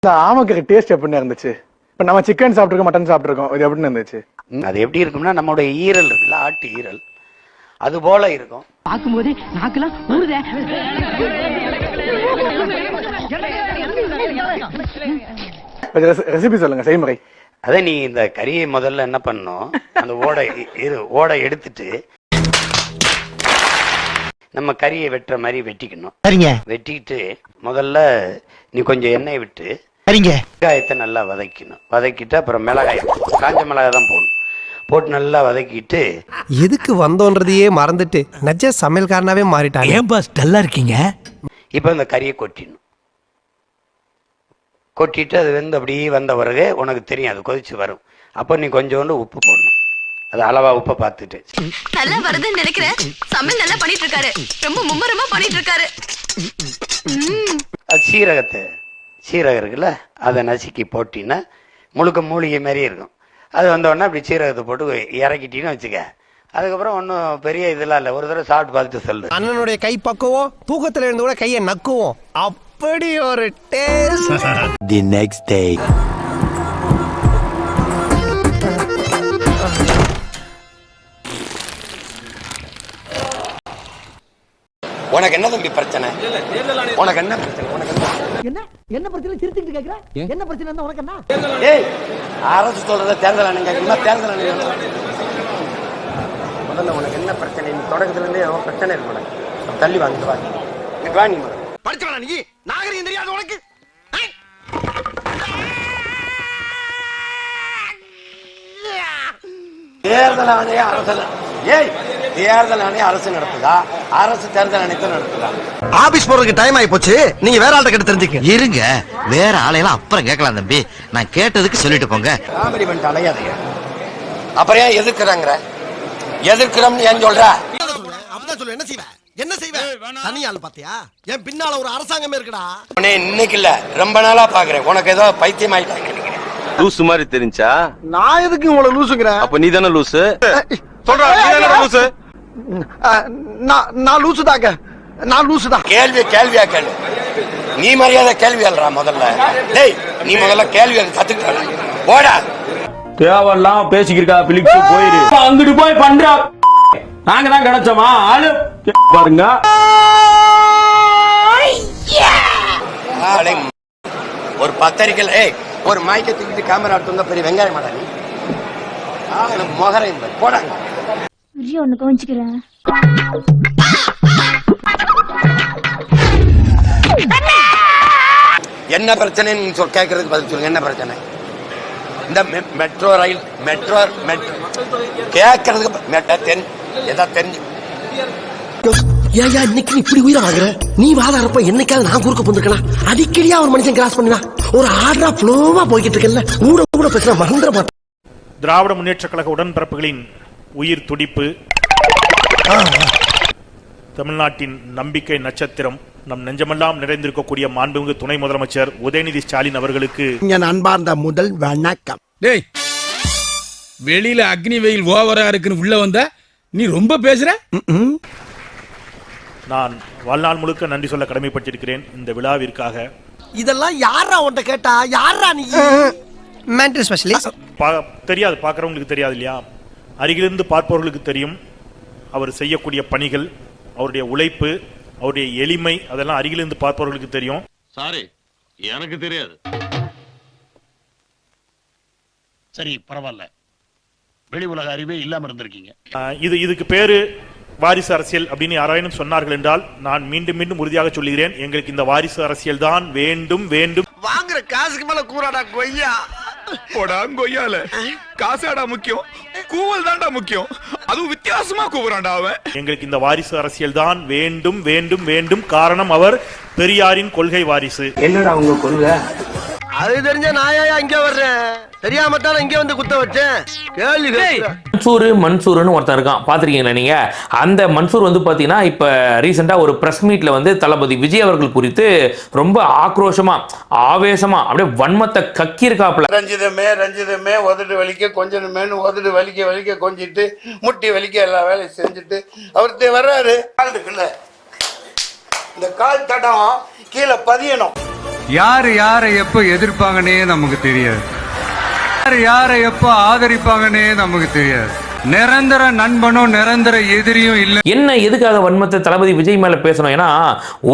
இந்த ஆமக்கறி டேஸ்ட் எப்படின்னு இருந்துச்சு? இப்ப நம்ம சிக்கன் சாப்பிட்டுருக்கோம், மட்டன் சாப்பிட்டுருக்கோம், இது எப்படின்னு இருந்துச்சு? அது எப்படி இருக்கும்னா நம்மளுடைய ஈரல் இருக்குல்ல, ஆட்டு ஈரல் அது போல இருக்கும். பாக்கும்போது நாக்கெல்லாம் ஊறுதே. ரெசிபி சொல்லுங்க, செய்முறை. அதே நீ இந்த கறியை முதல்ல என்ன பண்ணணும், அந்த ஓடை எடுத்துட்டு நம்ம கறியை வெட்டுற மாதிரி வெட்டிக்கணும். சரிங்க. வெட்டிட்டு முதல்ல நீ கொஞ்சம் எண்ணெய் விட்டு சரிங்க வெங்காயத்தை நல்லா வதக்கணும். வதக்கிட்டு அப்புறம் மிளகாய், காஞ்ச மிளகாய் தான் போடணும். போட்டு நல்லா வதக்கிட்டு எதுக்கு வந்தோன்றதையே மறந்துட்டு நஜ சமையல்காரனாவே மாறிட்டாங்க. ஏன் பாஸ் டல்லா இருக்கீங்க? இப்போ இந்த கறியை கொட்டிடணும். கொட்டிட்டு அது வந்து அப்படியே வந்த பிறகு உனக்கு தெரியும் அது கொதிச்சு வரும். அப்போ நீ கொஞ்சோண்டு உப்பு போடணும். அது அளவா உப்பை பார்த்துட்டு நல்லா வருதுன்னு நினைக்கிறேன். சமையல் நல்லா பண்ணிட்டு இருக்காரு, ரொம்ப மும்மரமா பண்ணிட்டு இருக்காரு. அது சீரகம் இருக்குல்ல, அதை நசுக்கி போட்டின்னா முழுக்க மூலிகை மாதிரி இருக்கும். அது வந்தோடனே அப்படி சீரகத்தை போட்டு இறக்கிட்டின்னு வச்சுக்க. அதுக்கப்புறம் ஒன்றும் பெரிய இதெல்லாம் இல்லை. ஒரு தடவை சாப்பிட்டு பார்த்துட்டு சொல்லு. அண்ணனுடைய கை பக்குவோம், தூக்கத்துல இருந்து கூட கையை நக்குவோம். அப்படி ஒரு டேஸ்ட். The next day. உனக்கு என்ன தம்பி பிரச்சனை? உனக்கு என்ன பிரச்சனை? என்ன பிரச்சனை சிரிச்சுக்கிட்டு கேக்குற? என்ன பிரச்சனை இருந்தா உனக்கு என்ன? ஏய், அரசு சொல்றத தேர்தல் ஆணையம் தேர்தல் ஆணையம் முதல்ல உனக்கு என்ன பிரச்சனை? நீ தொடக்கத்துல இருந்தே ஏதோ பிரச்சனை இருக்கு. உனக்கு தள்ளி வாங்கிட்டு வா நீ படிச்சவனா நீ? நாகரிகம் தெரியாது உனக்கு? தேர்தல் ஆணையம் தேர்தல் ஆணையம் அரசு நடத்துதா? அரசு தேர்தல் ஆணையத்தை நடத்துதா? ஆபீஸ் போறதுக்கு டைம் ஆயி போச்சு. நீங்க வேற ஆள்கிட்ட கேட்டு தெரிஞ்சுக்க. இருங்க, வேற ஆளையெல்லாம் அப்புறம் கேட்கலாம் தம்பி. நான் கேட்டதுக்கு சொல்லிட்டு போங்க. காமெடி பண்ணிட்டு அலையாதீங்க. அப்புறம் ஏன் எதிர்க்கிறோம்னு ஏன் சொல்ற? அப்பதான் சொல்ல. என்ன செய்வ? என்ன செய்வ? தனி ஆள் பாத்தியா? என் பின்னால ஒரு அரசாங்கமே இருக்குடா. இன்னைக்கு இல்ல, ரொம்ப நாளா பாக்குறேன். உனக்கு ஏதோ பைத்தியம் ஆயிட்டாங்க. லூசு மாதிரி தெரிஞ்சா? நான் எதுக்கு உங்களை லூசுங்கிறேன்? அப்ப நீ தானே லூசு. சொல்றா, நீ தானே லூசு. நான் லூசுதாங்க. நான் லூசுதான். கேள்வியா கேளு. நீ மரியாதை கேள்வி அல்றா முதல்ல. டேய், நீ முதல்ல கேள்வி கத்துக்கிட்ட. போடா. தேவையெல்லாம் பேசிக்கிருக்கா பிலிப்ஸ், போயிரு. அங்கிட்டு போய் பண்றா. நாங்க தான் கிடைச்சோமா ஆளு பாருங்க. ஒரு பத்திரிக்கை ஒரு மைக்கை தூக்கிட்டு கேமரா எடுத்து பெரிய வெங்காயம் மாடா நீ. மொகரை போடாங்க. ஒண்ணு கவனிச்சுக்கிறேன். என்ன பிரச்சனைன்னு கேட்கறதுக்கு பதில் சொல்லுங்க. என்ன பிரச்சனை? இந்த மெட்ரோ ரயில் கேட்கறதுக்கு தெரிஞ்சு ஏயா இன்னைக்கு இப்படி உயிரை வாங்குற? நீ வாதாரப்ப என்னைக்காவது நான் குறுக்க போந்துருக்கலாம். அடிக்கடியா ஒரு மனுஷன் கிராஸ் பண்ணினா ஒரு ஆர்டரா ஃப்ளோவா போய்கிட்டு இருக்கல. கூட பேசினா மறந்துட மாட்டேன். திராவிட முன்னேற்ற கழக உடன்பிறப்புகளின் உயிர் துடிப்பு, தமிழ்நாட்டின் நம்பிக்கை நட்சத்திரம், நம் நெஞ்சமெல்லாம் நிறைந்திருக்கக்கூடிய மாண்புமிகு துணை முதலமைச்சர் உதயநிதி ஸ்டாலின் அவர்களுக்கு அன்பார்ந்த முதல் வணக்கம். டேய், வெளியில அக்னி வெயில் ஓவரா இருக்குன்னு உள்ள வந்த நீ ரொம்ப பேசுற. நான் வாழ்நாள் முழுக்க நன்றி சொல்ல கடமைப்பட்டிருக்கிறேன் இந்த விழாவிற்காக. இதெல்லாம் யாரா உன்கிட்ட கேட்டா? யாரா நீ? Mental specialist. தெரியாது, பார்க்குறவங்களுக்கு தெரியாது இல்லையா? அருகிலிருந்து பார்ப்பவர்களுக்கு தெரியும் அவர் செய்யக்கூடிய பணிகள், அவருடைய உழைப்பு, அவருடைய எளிமை, அதெல்லாம் அருகிலிருந்து பார்ப்பவர்களுக்கு தெரியும். சாரி, எனக்கு தெரியாது. சரி, பரவாயில்ல. வெளி உலக அறிவே இல்லாம இருந்திருக்கீங்க. இதுக்கு பேரு வாரிசு அரசியல் அப்படின்னு யாராயினும் சொன்னார்கள் என்றால் நான் மீண்டும் மீண்டும் உறுதியாக சொல்லுகிறேன், எங்களுக்கு இந்த வாரிசு அரசியல் தான் வேண்டும். வாங்குற காசுக்கு மேல கூறாடா கொய்யா. போடா கொய்யால. காசாடா முக்கியம், கூவல் தான்டா முக்கியம். அதுவும் வித்தியாசமா கூவுறான்டா அவன். எங்களுக்கு இந்த வாரிசு அரசியல் தான் வேண்டும். காரணம் அவர் பெரியாரின் கொள்கை வாரிசு. என்னடா உங்க கொள்கை? அது தெரிஞ்ச நாயா இங்க வர்றேன். தெரியாம தான் இங்க வந்து குத்த வச்சேன். மன்சூர்னு ஒருத்தன் இருக்கான், பாத்திருக்கீங்களா நீங்க? அந்த மன்சூர் வந்து பாத்தீங்கன்னா இப்ப ரீசெண்டா ஒரு பிரஸ் மீட்ல வந்து தளபதி விஜய் அவர்கள் குறித்து ரொம்ப ஆக்ரோஷமா, ஆவேசமா, அப்படியே வன்மத்தை கக்கி இருக்காப்ல. ரஞ்சிதமே உதடு வலிக்க கொஞ்சமேனு உதடு வலிக்க கொஞ்சிட்டு முட்டி வலிக்க எல்லா வேலையும் செஞ்சுட்டு அவர் வர்றாரு. இந்த கால் தடம் கீழே பதியணும். யாரு யாரை எப்ப எதிர்ப்பாங்கன்னே நமக்கு தெரியாது. யாரு யாரை எப்ப ஆதரிப்பாங்கன்னே நமக்கு தெரியாது. நிரந்தர நண்பனும் நிரந்தர எதிரியும் இல்ல. என்ன எதுக்காக வன்மத்தை தளபதி விஜய் மேல பேசணும்? ஏன்னா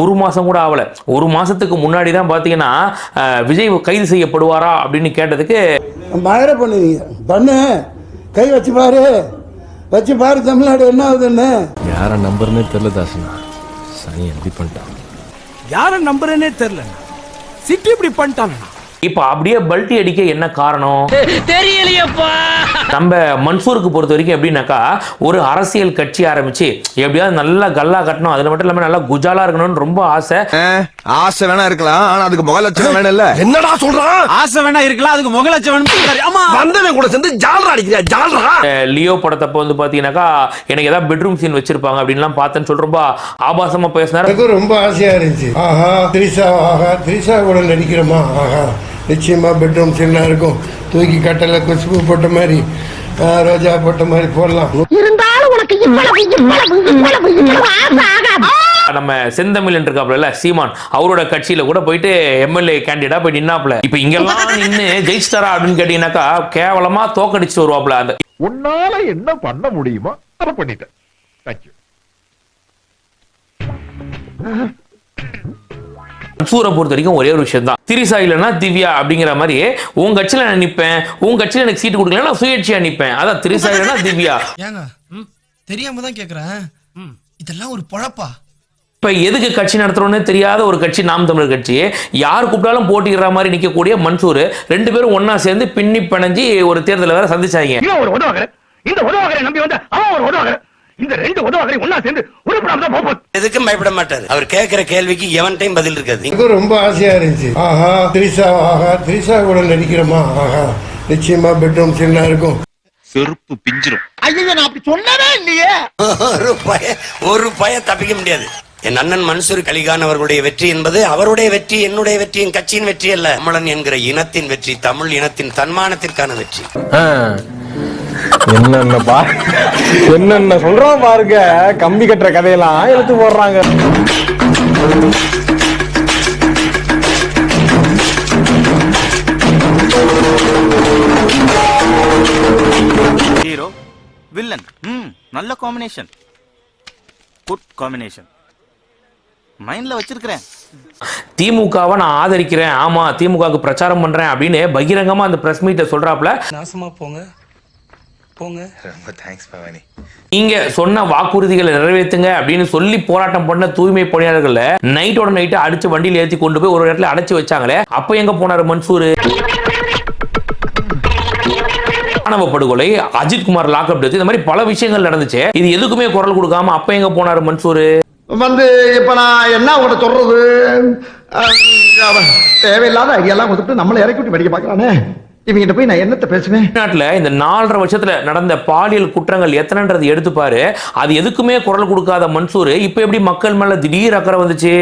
ஒரு மாசம் கூட ஆகல, ஒரு மாசத்துக்கு முன்னாடி தான் பாத்தீங்கன்னா விஜய் கைது செய்யப்படுவாரா அப்படின்னு கேட்டதுக்கு பயர பண்ணுவீங்க, பண்ணு, கை வச்சு பாரு, வச்சு பாரு தமிழ்நாடு என்ன ஆகுதுன்னு. யார நம்பர்னே தெரியல தாசனா, சனி எப்படி பண்ணிட்டான். யார நம்புறேனே தெரியல, சிட்டி இப்படி பண்ணிட்டாங்க. இப்ப அப்படியே பல்ட்டி அடிக்க என்ன காரணம் தெரியலையப்பா. நம்ம மன்சூருக்கு பொறுத்த வரைக்கும் எப்படின்னாக்கா, ஒரு அரசியல் கட்சி ஆரம்பிச்சு எப்படியாவது நல்லா கல்லா கட்டணும், அதுல மட்டும் இல்லாம நல்லா குஜாலா இருக்கணும்னு ரொம்ப ஆசை. ஆசை வேணா இருக்கலாம், ஆனா அதுக்கு முக லட்சணம் வேணும் இல்ல. என்னடா சொல்றான்? ஆசை வேணா இருக்கலாம், அதுக்கு முகலட்சம். ஆமா, வந்தவன் கூட சேர்ந்து ஜால்ரா அடிக்கிறியா, ஜால்ரா. லியோ படத்தப்ப வந்து பாத்தீங்கன்னாக்கா எனக்கு ஏதாவது பெட்ரூம் சீன் வச்சிருப்பாங்க அப்படின்லாம் பார்த்தேன்னு சொல்ல ரொம்ப ஆபாசமா பேசினாரு. ரொம்ப ஆசையா இருந்துச்சு. ஆஹா திரிசா, ஆஹா திரிசா கூட நடிக்கிறோமா, ஆஹா நிச்சயமா பெட்ரூம் சீனா இருக்கும். தூக்கி கட்டல குஷ்பு போட்ட மாதிரி, ரோஜா போட்ட மாதிரி போடலாம். இருந்தாலும் உனக்கு நம்ம செந்தமிழ் இருக்காப்ல சீமான், அவரோட கட்சியில கூட போயிட்டு எம்எல்ஏ கேண்டிடேட்டா போய் நின்னாப்ல. இப்ப இங்கெல்லாம் நின்னு ஜெயிச்சிட்டாரா அப்படின்னு கேட்டீங்கன்னாக்கா கேவலமா தோக்கடிச்சு வருவாப்ல. அந்த உன்னால என்ன பண்ண முடியுமோ அதை பண்ணிட்டேன். தேங்க்யூ. மன்சூரை பொறுத்த வரைக்கும் ஒரே ஒரு விஷயம் தான், திரிசா இல்லைன்னா திவ்யா அப்படிங்கிற மாதிரி உன் கட்சியில நான் நிப்பேன், உன் கட்சியில எனக்கு சீட்டு கொடுக்கல நான் சுயேட்சையா நிப்பேன். அதான் திரிசா இல்லைன்னா திவ்யா. ஏங்க தெரியாம தான் கேக்குறேன், இதெல்லாம் ஒரு பொழப்பா? இப்ப எதுக்கு கட்சி நடத்துறோம்னு தெரியாத ஒரு கட்சி நாம் தமிழர் கட்சி, யார் கூப்பிட்டாலும் போட்டிடுற மாதிரி நிக்கக்கூடிய மன்சூர், ரெண்டு பேரும் ஒன்னா சேர்ந்து பின்னி பிணைஞ்சி ஒரு தேர்தலை வேற சந்திச்சாங்க. ஒரு உதவாகற, இந்த உதவாகரை நம்பி வந்த அவன் ஒரு உதவாகற, இந்த ரெண்டு உதவாகரை ஒன்னா சேர்ந்து உருப்படாம தான் போகும். எதுக்கும் பயப்பட மாட்டாரு. அவர் கேட்கிற கேள்விக்கு எவன் டைம் பதில் இருக்காது. ரொம்ப ஆசையா இருந்துச்சு. ஆஹா திரிசா, ஆஹா திரிசா கூட நடிக்கிறோமா, ஆஹா நிச்சயமா பெட்ரூம் சீனா இருக்கும். செருப்பு பிஞ்சிரும். ஐயோ நான் அப்படி சொல்லவே இல்லையே. ஒரு பய தப்பிக்க முடியாது. என் அண்ணன் மன்சூர் அலிகான் அவர்களுடைய வெற்றி என்பது அவருடைய வெற்றி, என்னுடைய வெற்றி, என் கட்சியின் வெற்றி அல்ல. தமிழன் என்கிற இனத்தின் வெற்றி, தமிழ் இனத்தின் தன்மானத்திற்கான வெற்றி. என்னென்ன சொல்றோம் பாருங்க, கம்பி கட்டுற கதையெல்லாம் எடுத்து போடுறாங்க. ஹீரோ வில்லன், நல்ல காம்பினேஷன், குட் காம்பினேஷன் மைண்ட்ல வச்சிருக்கிறேன். திமுகவை நான் ஆதரிக்கிறேன், ஆமா திமுகவுக்கு பிரச்சாரம் பண்றேன் அப்படின்னு பகிரங்கமா அந்த பிரஸ் மீட்ல சொல்றாப்ல. நாசமா போங்க போங்க. ரொம்ப தேங்க்ஸ் பவானி. நீங்க சொன்ன வாக்குறுதிகளை நிறைவேற்றுங்க அப்படின்னு சொல்லி போராட்டம் பண்ண தூய்மை பணியாளர்கள் நைட்டோட நைட்டு அடிச்சு வண்டியில ஏற்றி கொண்டு போய் ஒரு இடத்துல அடைச்சு வச்சாங்களே, அப்ப எங்க போனாரு மன்சூர்? ஆணவ படுகொலை, அஜித்குமார் லாக்அப் டெத், இந்த மாதிரி பல விஷயங்கள் நடந்துச்சு. இது எதுக்குமே குரல் கொடுக்காம அப்ப எங்க போனாரு மன்சூர்? வந்து இப்ப நான் என்ன உங்கள்கிட்ட சொல்றது, தேவையில்லாத ஐடியாலாம் கொடுத்துட்டு நம்மளை இறக்கி விட்டு படிக்க பாக்குறானே, இவங்கிட்ட போய் நான் என்னத்த பேசுவேன். நாட்டுல இந்த 4.5 வருஷத்துல நடந்த பாலியல் குற்றங்கள் எத்தனைன்றது எடுத்துப்பாரு. அது எதுக்குமே குரல் கொடுக்காத மன்சூர் இப்ப எப்படி மக்கள் மேல திடீர் அக்கறை வந்துச்சு?